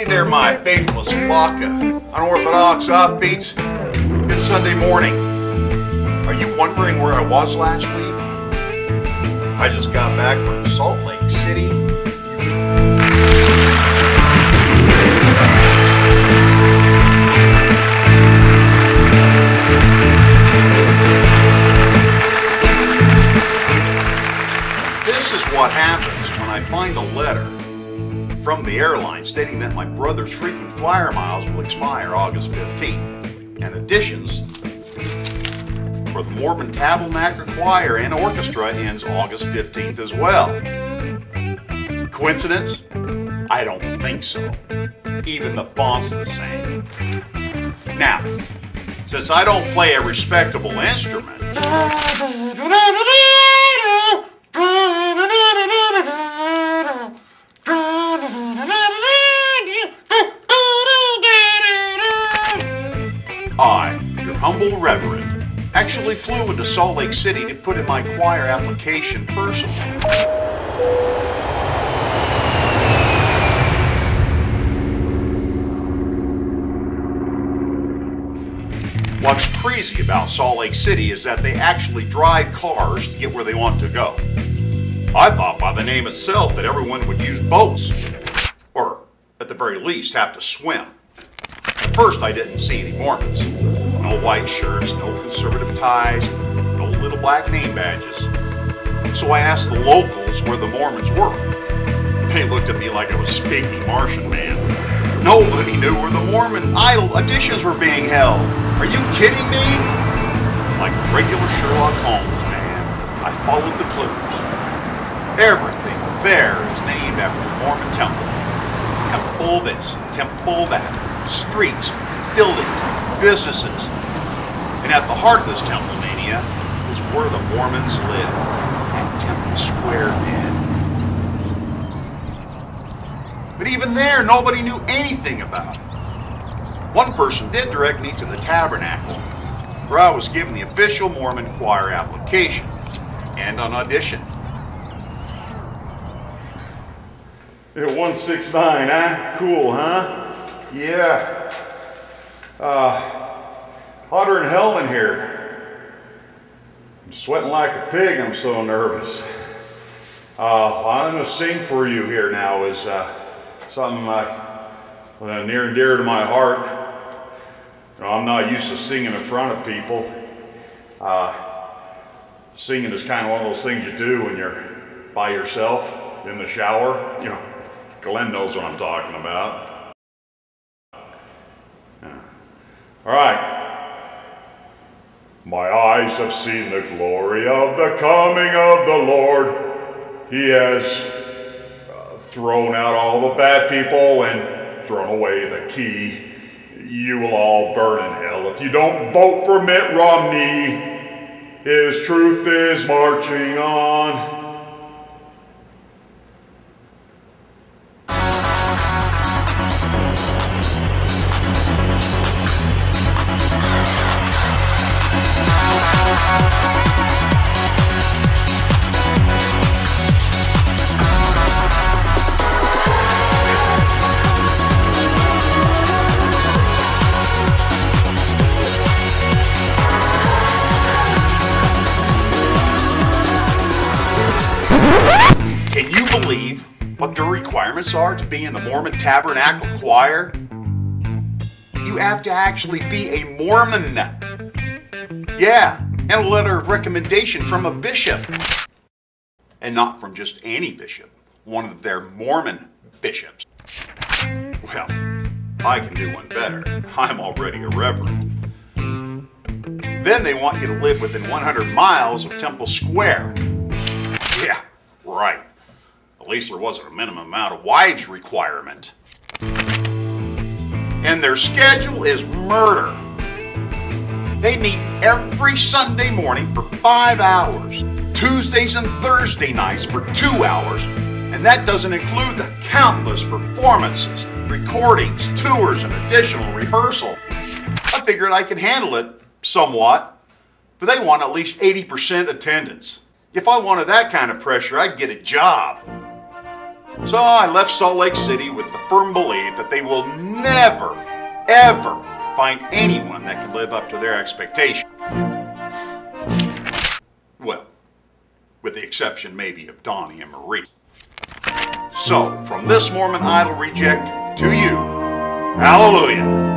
there, my faithless flock of unorthodox offbeats. Good Sunday morning. Are you wondering where I was last week? I just got back from Salt Lake City. This is what happens when I find a letter from the airline stating that my brother's frequent flyer miles will expire August 15th, and auditions for the Mormon Tabernacle Choir and Orchestra ends August 15th as well. Coincidence? I don't think so. Even the font's the same. Now, since I don't play a respectable instrument, I, your humble reverend, actually flew into Salt Lake City to put in my choir application personally. What's crazy about Salt Lake City is that they actually drive cars to get where they want to go. I thought by the name itself that everyone would use boats, or at the very least have to swim. At first I didn't see any Mormons. No white shirts, no conservative ties, no little black name badges. So I asked the locals where the Mormons were. They looked at me like I was speaking Martian, man. Nobody knew where the Mormon Idol auditions were being held. Are you kidding me? Like regular Sherlock Holmes, man, I followed the clues. Everything there is named after the Mormon temple. Temple this, temple that. Streets, buildings, businesses. And at the heart of this temple mania is where the Mormons live, at Temple Square, man. But even there, nobody knew anything about it. One person did direct me to the tabernacle, where I was given the official Mormon choir application and an audition. Yeah, 169, huh? Cool, huh? Yeah. Hotter than hell in here. I'm sweating like a pig, I'm so nervous. I'm going to sing for you here now is something near and dear to my heart. I'm not used to singing in front of people. Singing is kind of one of those things you do when you're by yourself in the shower. You know, Glenn knows what I'm talking about. All right. My eyes have seen the glory of the coming of the Lord. He has thrown out all the bad people and thrown away the key. You will all burn in hell if you don't vote for Mitt Romney. His truth is marching on. Can you believe what the requirements are to be in the Mormon Tabernacle Choir? You have to actually be a Mormon. Yeah, and a letter of recommendation from a bishop. And not from just any bishop, one of their Mormon bishops. Well, I can do one better. I'm already a reverend. Then they want you to live within 100 miles of Temple Square. Yeah, right. At least there wasn't a minimum amount of wives requirement. And their schedule is murder. They meet every Sunday morning for 5 hours, Tuesdays and Thursday nights for 2 hours, and that doesn't include the countless performances, recordings, tours, and additional rehearsal. I figured I could handle it somewhat, but they want at least 80% attendance. If I wanted that kind of pressure, I'd get a job. So I left Salt Lake City with the firm belief that they will never, ever find anyone that can live up to their expectation. Well, with the exception maybe of Donnie and Marie. So, from this Mormon Idol reject to you, hallelujah.